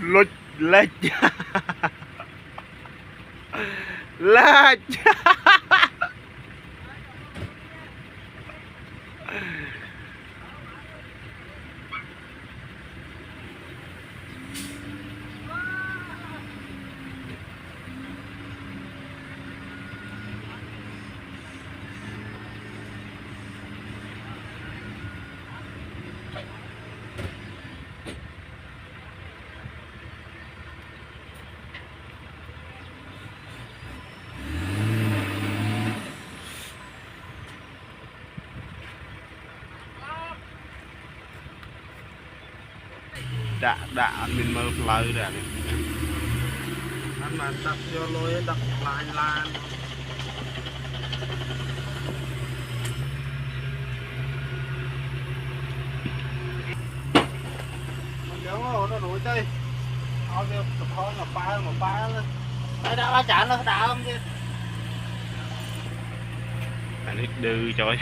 lụt lệch lệch đã mình mơ phơi rồi anh mà đặt cho lôi đặt lại lan mình nhớ nó nổi đây ao đi thôi mà ba lên đây đã ba chạm nó đã không chứ anh đứt đưa trời